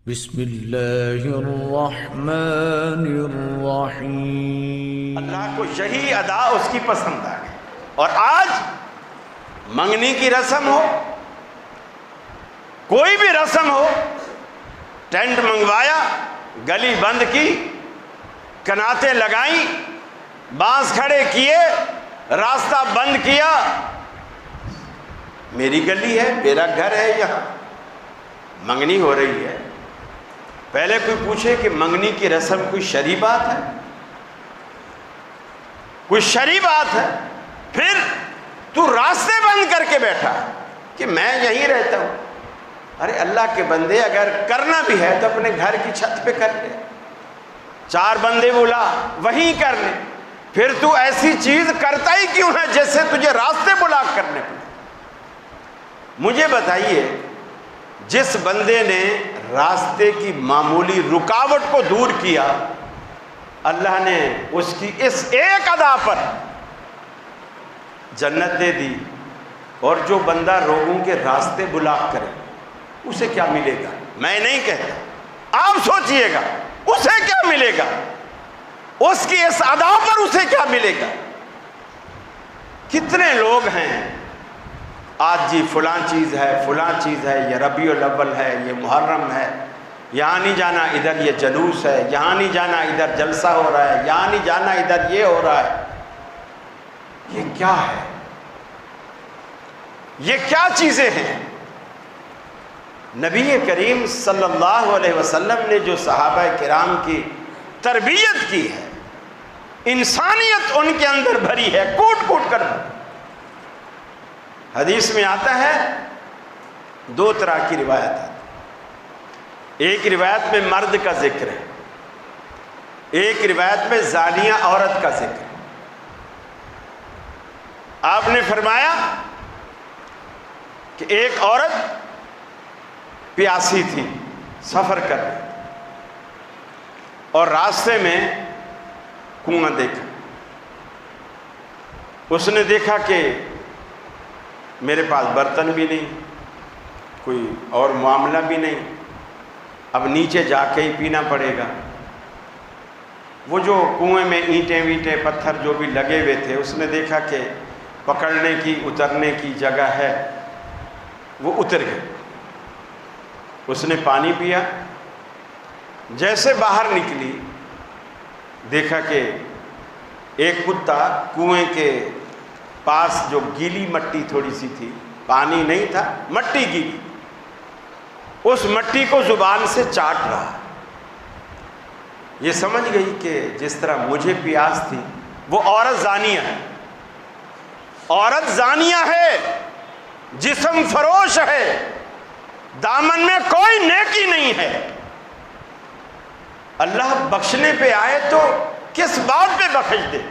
بسم اللہ الرحمن الرحیم۔ اللہ کو یہی ادا اس کی پسند آ گئی۔ اور آج منگنی کی رسم ہو، کوئی بھی رسم ہو، ٹینٹ منگوایا، گلی بند کی، کناتیں لگائیں، بانس کھڑے کیے، راستہ بند کیا، میری گلی ہے، میرا گھر ہے، یہاں منگنی ہو رہی ہے۔ پہلے کوئی پوچھے کہ منگنی کی رسم کوئی شرعی بات ہے؟ کوئی شرعی بات ہے؟ پھر تو راستے بند کر کے بیٹھا کہ میں یہیں رہتا ہوں۔ ارے اللہ کے بندے، اگر کرنا بھی ہے تو اپنے گھر کی چھت پہ کر لے، چار بندے بلا وہیں کر لے۔ پھر تو ایسی چیز کرتا ہی کیوں ہے جیسے تجھے راستے بلاک کرنے پڑے؟ مجھے بتائیے، جس بندے نے راستے کی معمولی رکاوٹ کو دور کیا، اللہ نے اس کی اس ایک ادا پر جنت دے دی، اور جو بندہ لوگوں کے راستے بلاک کرے اسے کیا ملے گا؟ میں نہیں کہتا، آپ سوچئے گا اسے کیا ملے گا، اس کی اس ادا پر اسے کیا ملے گا۔ کتنے لوگ ہیں آج جی فلاں چیز ہے، فلاں چیز ہے، یہ ربیع الاول ہے، یہ محرم ہے، یہاں نہیں جانا، ادھر یہ جلوس ہے، یہاں نہیں جانا، ادھر جلسہ ہو رہا ہے، یہاں نہیں جانا، ادھر یہ ہو رہا ہے۔ یہ کیا ہے؟ یہ کیا چیزیں ہیں؟ نبی کریم صلی اللہ علیہ وسلم نے جو صحابہ کرام کی تربیت کی ہے، انسانیت ان کے اندر بھری ہے، کوٹ کوٹ کر بھری۔ حدیث میں آتا ہے، دو طرح کی روایت آتی، ایک روایت میں مرد کا ذکر ہے، ایک روایت میں زانیہ عورت کا ذکر ہے۔ آپ نے فرمایا کہ ایک عورت پیاسی تھی، سفر کر رہی تھی، اور راستے میں کنواں دیکھا۔ اس نے دیکھا کہ میرے پاس برتن بھی نہیں، کوئی اور معاملہ بھی نہیں، اب نیچے جا کے ہی پینا پڑے گا۔ وہ جو کنویں میں اینٹیں وینٹیں پتھر جو بھی لگے ہوئے تھے، اس نے دیکھا کہ پکڑنے کی اترنے کی جگہ ہے، وہ اتر گئے۔ اس نے پانی پیا، جیسے باہر نکلی دیکھا کہ ایک کتا کنویں کے پاس جو گیلی مٹی تھوڑی سی تھی، پانی نہیں تھا، مٹی گیلی، اس مٹی کو زبان سے چاٹ رہا۔ یہ سمجھ گئی کہ جس طرح مجھے پیاس تھی، وہ عورت زانیہ ہے، عورت زانیہ ہے، جسم فروش ہے، دامن میں کوئی نیکی نہیں ہے۔ اللہ بخشنے پہ آئے تو کس بات پہ بخش دے،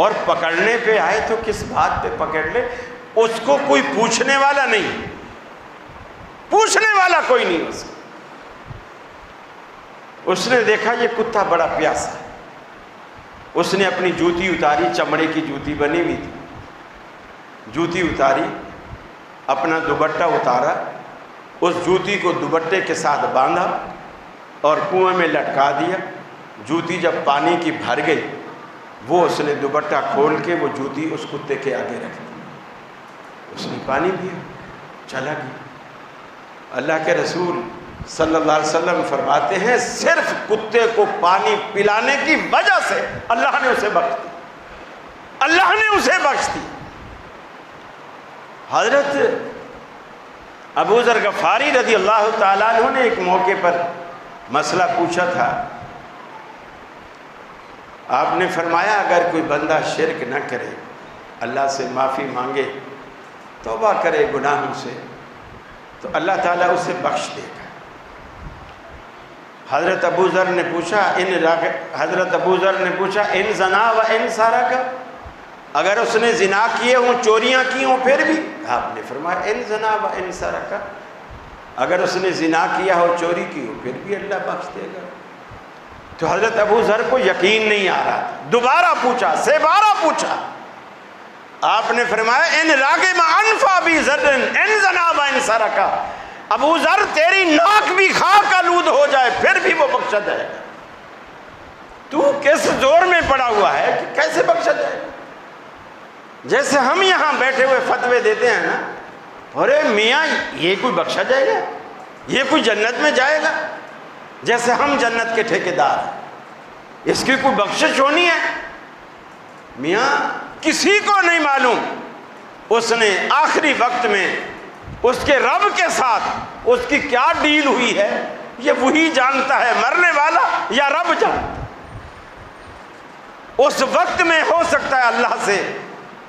اور پکڑنے پہ آئے تو کس بات پہ پکڑ لے۔ اس کو کوئی پوچھنے والا نہیں، پوچھنے والا کوئی نہیں اس کو۔ اس نے دیکھا یہ کتا بڑا پیاسا ہے، اس نے اپنی جوتی اتاری، چمڑے کی جوتی بنی ہوئی تھی، جوتی اتاری، اپنا دوپٹہ اتارا، اس جوتی کو دوپٹے کے ساتھ باندھا اور کنویں میں لٹکا دیا۔ جوتی جب پانی کی بھر گئی، وہ اس نے دوپٹہ کھول کے وہ جوتی اس کتے کے آگے رکھ دی، اس نے پانی پیا، چلا گیا۔ اللہ کے رسول صلی اللہ علیہ وسلم فرماتے ہیں، صرف کتے کو پانی پلانے کی وجہ سے اللہ نے اسے بخش دی، اللہ نے اسے بخش دی۔ حضرت ابو ذر غفاری رضی اللہ تعالیٰ عنہ نے ایک موقع پر مسئلہ پوچھا تھا۔ آپ نے فرمایا اگر کوئی بندہ شرک نہ کرے، اللہ سے معافی مانگے، توبہ کرے گناہوں سے، تو اللہ تعالیٰ اسے بخش دے گا۔ حضرت ابو ذر نے پوچھا ان زنا و ان سرق، اگر اس نے زنا کیے ہوں، چوریاں کی ہوں، پھر بھی؟ آپ نے فرمایا ان زنا و ان سرق، اگر اس نے زنا کیا ہو، چوری کی ہو، پھر بھی اللہ بخش دے گا۔ تو حضرت ابو ذر کو یقین نہیں آ رہا تھا، دوبارہ پوچھا، سیبارہ پوچھا۔ آپ نے فرمایا ان راغب انف ابی ذر ان زنا و ان سرق، ابو ذر تیری ناک بھی خاک آلود ہو بخشا جائے گا؟ تو کس زور میں پڑا ہوا ہے کہ کیسے بخشا جائے گا؟ جیسے ہم یہاں بیٹھے ہوئے فتوے دیتے ہیں نا، ارے میاں یہ کوئی بخشا جائے گا؟ یہ کوئی جنت میں جائے گا؟ جیسے ہم جنت کے ٹھیکیدار ہیں، اس کی کوئی بخشش ہونی ہے؟ میاں کسی کو نہیں معلوم اس نے آخری وقت میں اس کے رب کے ساتھ اس کی کیا ڈیل ہوئی ہے، یہ وہی جانتا ہے، مرنے والا یا رب جانتا ہے۔ اس وقت میں ہو سکتا ہے اللہ سے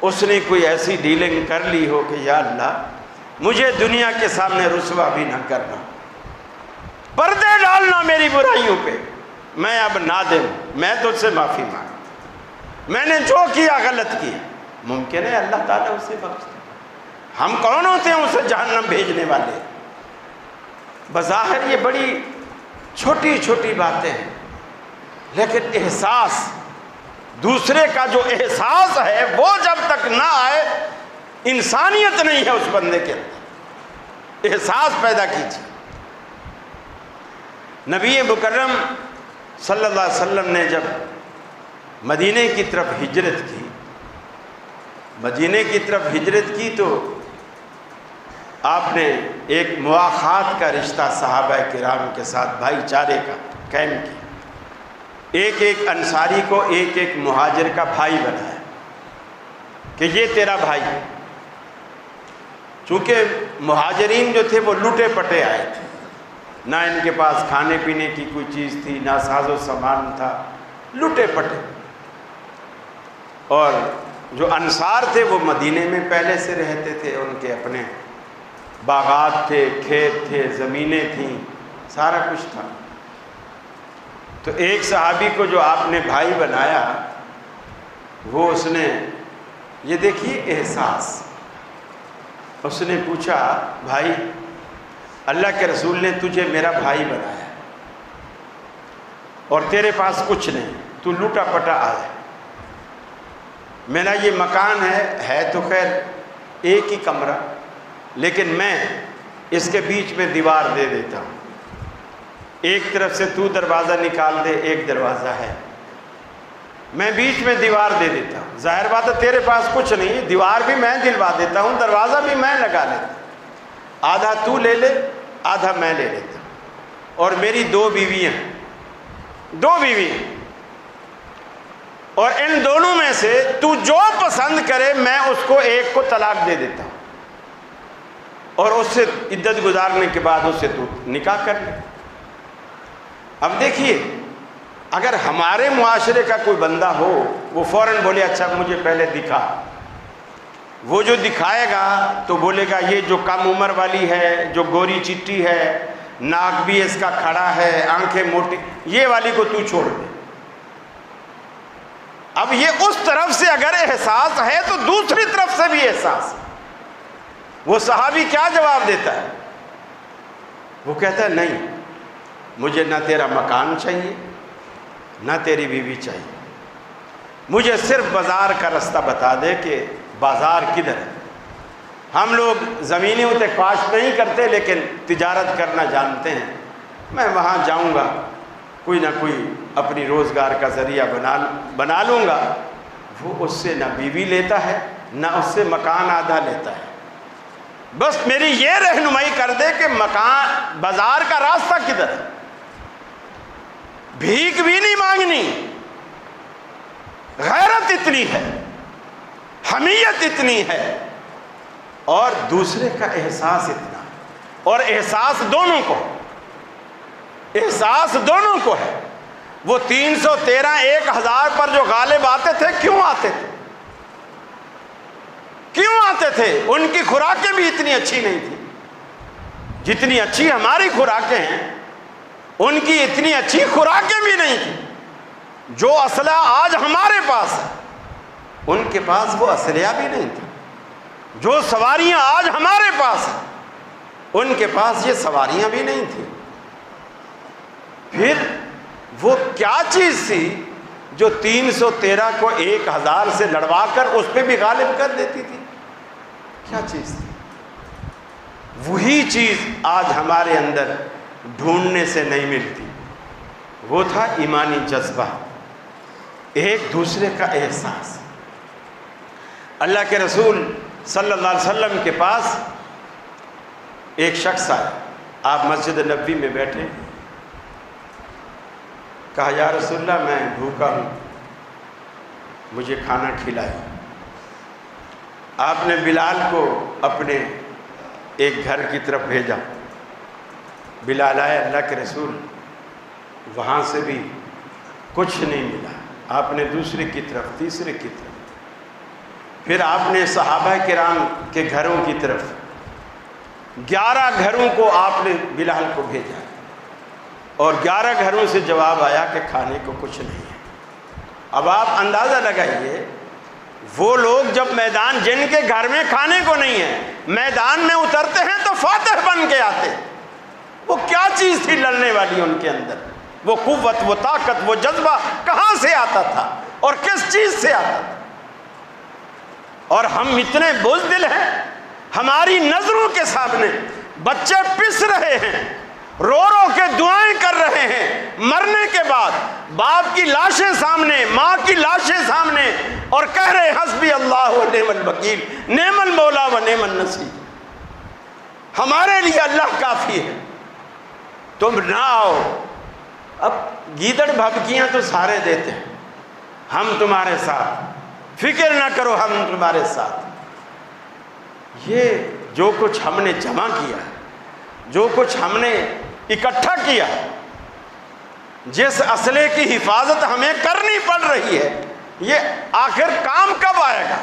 اس نے کوئی ایسی ڈیلنگ کر لی ہو کہ یا اللہ مجھے دنیا کے سامنے رسوا بھی نہ کرنا، پردے ڈالنا میری برائیوں پہ، میں اب نادم، میں تجھ سے معافی مانگتا، میں نے جو کیا غلط کیا۔ ممکن ہے اللہ تعالیٰ اسے بخش دے۔ ہم کون ہوتے ہیں اسے جہنم بھیجنے والے؟ بظاہر یہ بڑی چھوٹی چھوٹی باتیں ہیں، لیکن احساس، دوسرے کا جو احساس ہے وہ جب تک نہ آئے، انسانیت نہیں ہے اس بندے کے اندر۔ احساس پیدا کیجیے۔ نبی مکرم صلی اللہ علیہ وسلم نے جب مدینہ کی طرف ہجرت کی، مدینہ کی طرف ہجرت کی تو آپ نے ایک مواخات کا رشتہ صحابہ کرام کے ساتھ بھائی چارے کا قائم کیا۔ ایک ایک انصاری کو ایک ایک مہاجر کا بھائی بنایا کہ یہ تیرا بھائی ہے۔ چونکہ مہاجرین جو تھے وہ لوٹے پٹے آئے تھے، نہ ان کے پاس کھانے پینے کی کوئی چیز تھی، نہ ساز و سامان تھا، لوٹے پٹے۔ اور جو انصار تھے وہ مدینے میں پہلے سے رہتے تھے، ان کے اپنے باغات تھے، کھیت تھے، زمینیں تھیں، سارا کچھ تھا۔ تو ایک صحابی کو جو آپ نے بھائی بنایا، وہ اس نے، یہ دیکھیے احساس، اس نے پوچھا بھائی اللہ کے رسول نے تجھے میرا بھائی بنایا اور تیرے پاس کچھ نہیں، تو لوٹا پٹا آیا، میرا یہ مکان ہے تو خیر ایک ہی کمرہ، لیکن میں اس کے بیچ میں دیوار دے دیتا ہوں، ایک طرف سے تو دروازہ نکال دے، ایک دروازہ ہے، میں بیچ میں دیوار دے دیتا ہوں۔ ظاہر بات ہے تیرے پاس کچھ نہیں، دیوار بھی میں دلوا دیتا ہوں، دروازہ بھی میں لگا لیتا ہوں، آدھا تو لے لے آدھا میں لے لیتا ہوں۔ اور میری 2 بیویاں، 2 بیویاں، اور ان دونوں میں سے تو جو پسند کرے میں اس کو ایک کو طلاق دے دیتا ہوں، اور اس سے عدت گزارنے کے بعد اس سے تو نکاح کر لے۔ اب دیکھیے اگر ہمارے معاشرے کا کوئی بندہ ہو، وہ فوراً بولے اچھا مجھے پہلے دکھا، وہ جو دکھائے گا تو بولے گا یہ جو کم عمر والی ہے، جو گوری چٹی ہے، ناک بھی اس کا کھڑا ہے، آنکھیں موٹی، یہ والی کو تو چھوڑ دے۔ اب یہ اس طرف سے اگر احساس ہے تو دوسری طرف سے بھی احساس ہے۔ وہ صحابی کیا جواب دیتا ہے؟ وہ کہتا ہے نہیں، مجھے نہ تیرا مکان چاہیے نہ تیری بیوی چاہیے، مجھے صرف بازار کا رستہ بتا دے کہ بازار کدھر ہے۔ ہم لوگ زمینیں اتنے کاشت نہیں کرتے لیکن تجارت کرنا جانتے ہیں، میں وہاں جاؤں گا، کوئی نہ کوئی اپنی روزگار کا ذریعہ بنا لوں گا۔ وہ اس سے نہ بیوی لیتا ہے نہ اس سے مکان آدھا لیتا ہے، بس میری یہ رہنمائی کر دے کہ مکان بازار کا راستہ کدھر ہے۔ بھیک بھی نہیں مانگنی، غیرت اتنی ہے، حمیت اتنی ہے، اور دوسرے کا احساس اتنا ہے، اور احساس دونوں کو ہے۔ وہ 313 1000 پر جو غالب آتے تھے، کیوں آتے تھے؟ ان کی خوراکیں بھی اتنی اچھی نہیں تھی جتنی اچھی ہماری خوراکیں ہیں، ان کی اتنی اچھی خوراکیں بھی نہیں تھی۔ جو اسلحہ آج ہمارے پاس ہے ان کے پاس وہ اسلحہ بھی نہیں تھا، جو سواریاں آج ہمارے پاس ہیں ان کے پاس یہ سواریاں بھی نہیں تھیں۔ پھر وہ کیا چیز تھی جو 313 کو 1000 سے لڑوا کر اس پہ بھی غالب کر دیتی تھی؟ کیا چیز تھی؟ وہی چیز آج ہمارے اندر ڈھونڈنے سے نہیں ملتی، وہ تھا ایمانی جذبہ، ایک دوسرے کا احساس۔ اللہ کے رسول صلی اللہ علیہ وسلم کے پاس ایک شخص آیا، آپ مسجد نبوی میں بیٹھے، کہا یا رسول اللہ میں بھوکا ہوں، مجھے کھانا کھلائے۔ آپ نے بلال کو اپنے ایک گھر کی طرف بھیجا، بلال آئے، اللہ کے رسول وہاں سے بھی کچھ نہیں ملا۔ آپ نے دوسرے کی طرف، تیسرے کی طرف، پھر آپ نے صحابہ کرام کے گھروں کی طرف 11 گھروں کو آپ نے بلال کو بھیجا، اور 11 گھروں سے جواب آیا کہ کھانے کو کچھ نہیں ہے۔ اب آپ اندازہ لگائیے، وہ لوگ جب میدان، جن کے گھر میں کھانے کو نہیں ہے، میدان میں اترتے ہیں تو فاتح بن کے آتے، وہ کیا چیز تھی لڑنے والی ان کے اندر؟ وہ قوت، وہ طاقت، وہ جذبہ کہاں سے آتا تھا اور کس چیز سے آتا تھا؟ اور ہم اتنے بزدل ہیں، ہماری نظروں کے سامنے بچے پس رہے ہیں، رو رو کے دعائیں کر رہے ہیں، مرنے کے بعد باپ کی لاشیں سامنے، ماں کی لاشیں سامنے، اور کہہ رہے حسبی اللہ و نعم الوکیل، نعم المولا و نعم النصیر، ہمارے لیے اللہ کافی ہے، تم نہ آؤ۔ اب گیدڑ بھبکیاں تو سارے دیتے ہیں، ہم تمہارے ساتھ، فکر نہ کرو ہم تمہارے ساتھ۔ یہ جو کچھ ہم نے جمع کیا، جو کچھ ہم نے اکٹھا کیا، جس اسلحے کی حفاظت ہمیں کرنی پڑ رہی ہے، یہ آخر کام کب آئے گا؟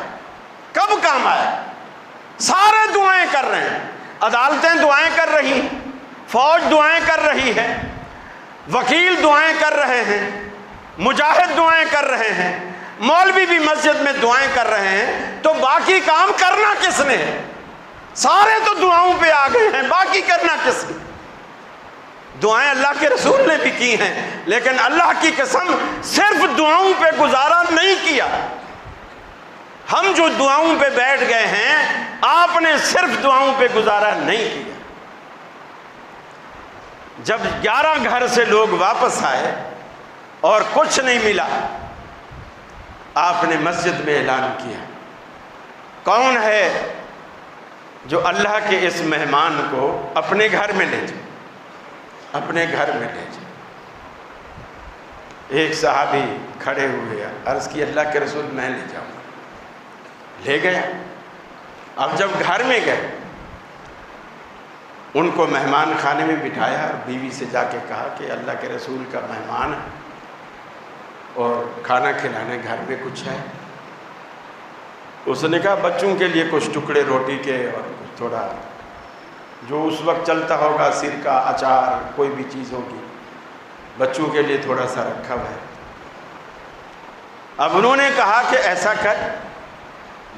کب کام آئے گا؟ سارے دعائیں کر رہے ہیں، عدالتیں دعائیں کر رہی ہیں، فوج دعائیں کر رہی ہے، وکیل دعائیں کر رہے ہیں، مجاہد دعائیں کر رہے ہیں، مولوی بھی مسجد میں دعائیں کر رہے ہیں، تو باقی کام کرنا کس نے ہے؟ سارے تو دعاؤں پہ آ گئے ہیں، باقی کرنا کس نے؟ دعائیں اللہ کے رسول نے بھی کی ہیں، لیکن اللہ کی قسم صرف دعاؤں پہ گزارا نہیں کیا۔ ہم جو دعاؤں پہ بیٹھ گئے ہیں، آپ نے صرف دعاؤں پہ گزارا نہیں کیا۔ جب 11 گھر سے لوگ واپس آئے اور کچھ نہیں ملا، آپ نے مسجد میں اعلان کیا، کون ہے جو اللہ کے اس مہمان کو اپنے گھر میں لے جائے، اپنے گھر میں لے جائے۔ ایک صحابی کھڑے ہوئے، عرض کی اللہ کے رسول میں لے جاؤں گا، لے گیا۔ اب جب گھر میں گئے، ان کو مہمان خانے میں بٹھایا اور بیوی سے جا کے کہا کہ اللہ کے رسول کا مہمان ہے اور کھانا کھلانے گھر میں کچھ ہے۔ اس نے کہا بچوں کے لیے کچھ ٹکڑے روٹی کے اور کچھ تھوڑا جو اس وقت چلتا ہوگا، سرکہ، اچار، کوئی بھی چیز ہوگی، بچوں کے لیے تھوڑا سا رکھا ہوا ہے۔ اب انہوں نے کہا کہ ایسا کر،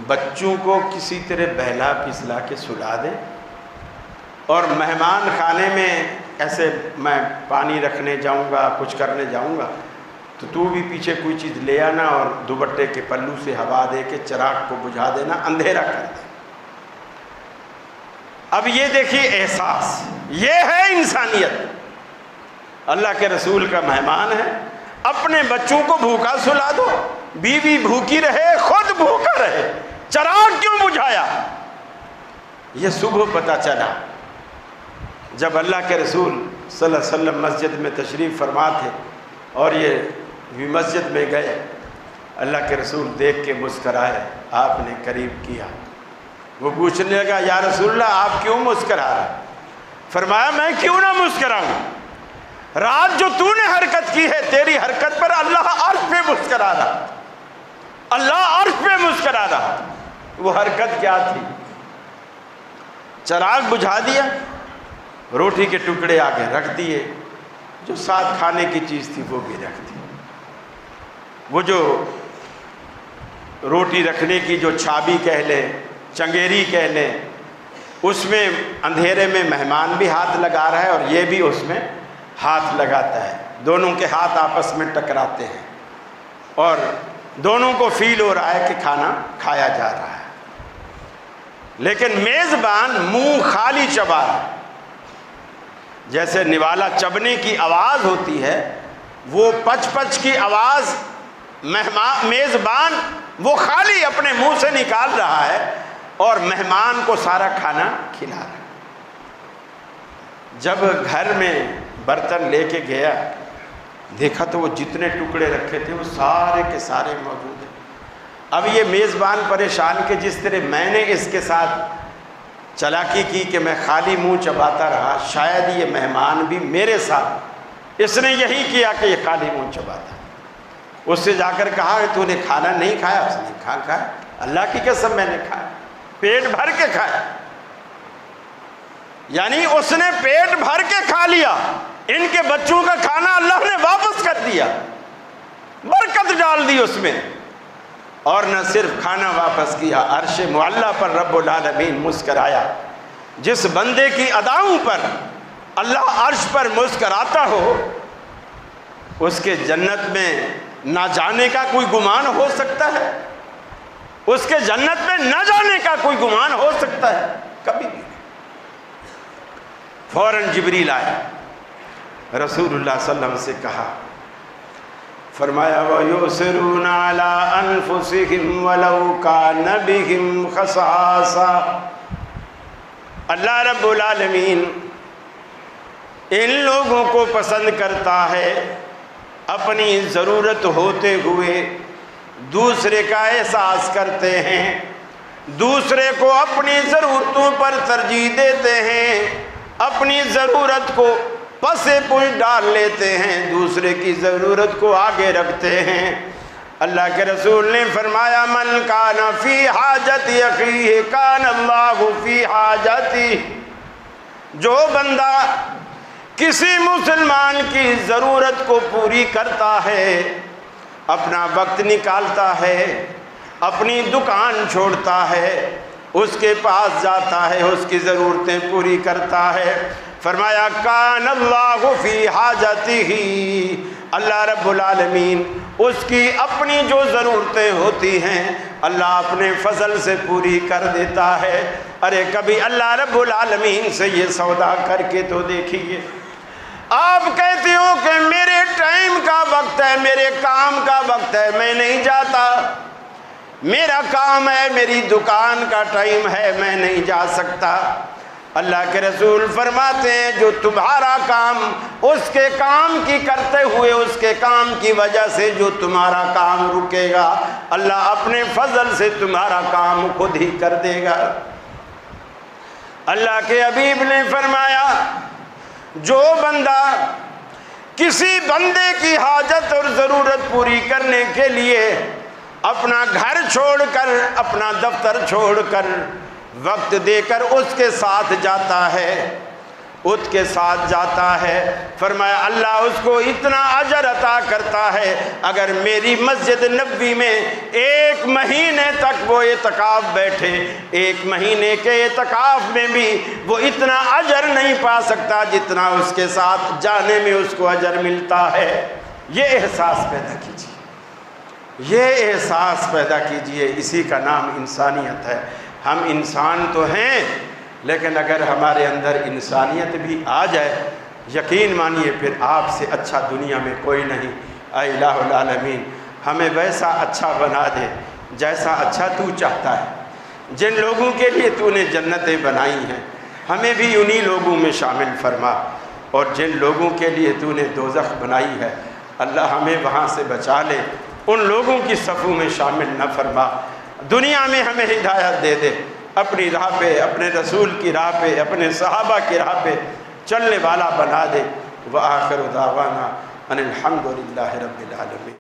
بچوں کو کسی طرح بہلا پھسلا کے سلا دے، اور مہمان خانے میں ایسے میں پانی رکھنے جاؤں گا، کچھ کرنے جاؤں گا، تو بھی پیچھے کوئی چیز لے آنا اور دوپٹے کے پلو سے ہوا دے کے چراغ کو بجھا دینا، اندھیرا کر دے۔ اب یہ دیکھیے احساس، یہ ہے انسانیت۔ اللہ کے رسول کا مہمان ہے، اپنے بچوں کو بھوکا سلا دو، بیوی بھوکی رہے، خود بھوکا رہے، چراغ کیوں بجھایا؟ یہ صبح پتہ چلا جب اللہ کے رسول صلی اللہ علیہ وسلم مسجد میں تشریف فرما تھے اور یہ بھی مسجد میں گئے، اللہ کے رسول دیکھ کے مسکرائے، آپ نے قریب کیا، وہ پوچھنے لگا یا رسول اللہ آپ کیوں مسکرا رہے؟ فرمایا میں کیوں نہ مسکراؤں، رات جو تو نے حرکت کی ہے، تیری حرکت پر اللہ عرش پہ مسکرا رہا، اللہ عرش پہ مسکرا رہا۔ وہ حرکت کیا تھی؟ چراغ بجھا دیا، روٹی کے ٹکڑے آگے رکھ دیے، جو ساتھ کھانے کی چیز تھی وہ بھی رکھ دی۔ وہ جو روٹی رکھنے کی جو چھابی کہہ لیں، چنگیری کہہ لیں، اس میں اندھیرے میں مہمان بھی ہاتھ لگا رہا ہے اور یہ بھی اس میں ہاتھ لگاتا ہے، دونوں کے ہاتھ آپس میں ٹکراتے ہیں اور دونوں کو فیل ہو رہا ہے کہ کھانا کھایا جا رہا ہے، لیکن میزبان منہ خالی چبا رہا ہے۔ جیسے نوالا چبنے کی آواز ہوتی ہے، وہ پچ پچ کی آواز میزبان وہ خالی اپنے منہ سے نکال رہا ہے اور مہمان کو سارا کھانا کھلا رہا ہے۔ جب گھر میں برتن لے کے گیا دیکھا تو وہ جتنے ٹکڑے رکھے تھے وہ سارے کے سارے موجود ہیں۔ اب یہ میزبان پریشان کہ جس طرح میں نے اس کے ساتھ چالاکی کی کہ میں خالی منہ چباتا رہا، شاید یہ مہمان بھی میرے ساتھ اس نے یہی کیا کہ یہ خالی منہ چباتا۔ اس سے جا کر کہا کہ تو نے کھانا نہیں کھایا؟ اس نے کھایا، اللہ کی قسم میں نے کھایا، پیٹ بھر کے کھایا۔ یعنی اس نے پیٹ بھر کے کھا لیا، ان کے بچوں کا کھانا اللہ نے واپس کر دیا، برکت ڈال دی اس میں۔ اور نہ صرف کھانا واپس کیا، عرش معلیٰ پر رب العالمین مسکرایا۔ جس بندے کی اداؤں پر اللہ عرش پر مسکراتا ہو اس کے جنت میں نہ جانے کا کوئی گمان ہو سکتا ہے؟ اس کے جنت میں نہ جانے کا کوئی گمان ہو سکتا ہے؟ کبھی بھی نہیں۔ فوراً جبریل آئے، رسول اللہ صلی اللہ علیہ وسلم سے کہا، فرمایا وَيُؤْثِرُونَ عَلَىٰ أَنفُسِهِمْ وَلَوْ كَانَ بِهِمْ خَصَاصَةٌ۔ اللہ رب العالمین ان لوگوں کو پسند کرتا ہے اپنی ضرورت ہوتے ہوئے دوسرے کا احساس کرتے ہیں، دوسرے کو اپنی ضرورتوں پر ترجیح دیتے ہیں، اپنی ضرورت کو پس پش ڈال لیتے ہیں، دوسرے کی ضرورت کو آگے رکھتے ہیں۔ اللہ کے رسول نے فرمایا من کان فی حاجت اخیہ کان اللہ فی حاجتہ۔ جو بندہ کسی مسلمان کی ضرورت کو پوری کرتا ہے، اپنا وقت نکالتا ہے، اپنی دکان چھوڑتا ہے، اس کے پاس جاتا ہے، اس کی ضرورتیں پوری کرتا ہے، فرمایا کان اللہ فی حاجتہ، اللہ رب العالمین اس کی اپنی جو ضرورتیں ہوتی ہیں اللہ اپنے فضل سے پوری کر دیتا ہے۔ ارے کبھی اللہ رب العالمین سے یہ سودا کر کے تو دیکھیے۔ آپ کہتے ہو کہ میرے ٹائم کا وقت ہے، میرے کام کا وقت ہے، میں نہیں جاتا، میرا کام ہے، میری دکان کا ٹائم ہے، میں نہیں جا سکتا۔ اللہ کے رسول فرماتے ہیں جو تمہارا کام اس کے کام کی کرتے ہوئے، اس کے کام کی وجہ سے جو تمہارا کام رکے گا، اللہ اپنے فضل سے تمہارا کام خود ہی کر دے گا۔ اللہ کے حبیب نے فرمایا جو بندہ کسی بندے کی حاجت اور ضرورت پوری کرنے کے لیے اپنا گھر چھوڑ کر، اپنا دفتر چھوڑ کر، وقت دے کر اس کے ساتھ جاتا ہے، اس کے ساتھ جاتا ہے، فرمایا اللہ اس کو اتنا اجر عطا کرتا ہے اگر میری مسجد نبوی میں 1 مہینے تک وہ اعتکاف بیٹھے، 1 مہینے کے اعتکاف میں بھی وہ اتنا اجر نہیں پا سکتا جتنا اس کے ساتھ جانے میں اس کو اجر ملتا ہے۔ یہ احساس پیدا کیجیے، یہ احساس پیدا کیجیے، اسی کا نام انسانیت ہے۔ ہم انسان تو ہیں لیکن اگر ہمارے اندر انسانیت بھی آ جائے، یقین مانیے پھر آپ سے اچھا دنیا میں کوئی نہیں۔ اے الہ العالمین ہمیں ویسا اچھا بنا دے جیسا اچھا تو چاہتا ہے۔ جن لوگوں کے لیے تو نے جنتیں بنائی ہیں ہمیں بھی انہی لوگوں میں شامل فرما، اور جن لوگوں کے لیے تو نے دوزخ بنائی ہے اللہ ہمیں وہاں سے بچا لے، ان لوگوں کی صفوں میں شامل نہ فرما۔ دنیا میں ہمیں ہدایت دے دے، اپنی راہ پہ، اپنے رسول کی راہ پہ، اپنے صحابہ کی راہ پہ چلنے والا بنا دے۔ وآخر دعوانا ان الحمد للہ رب العالمین۔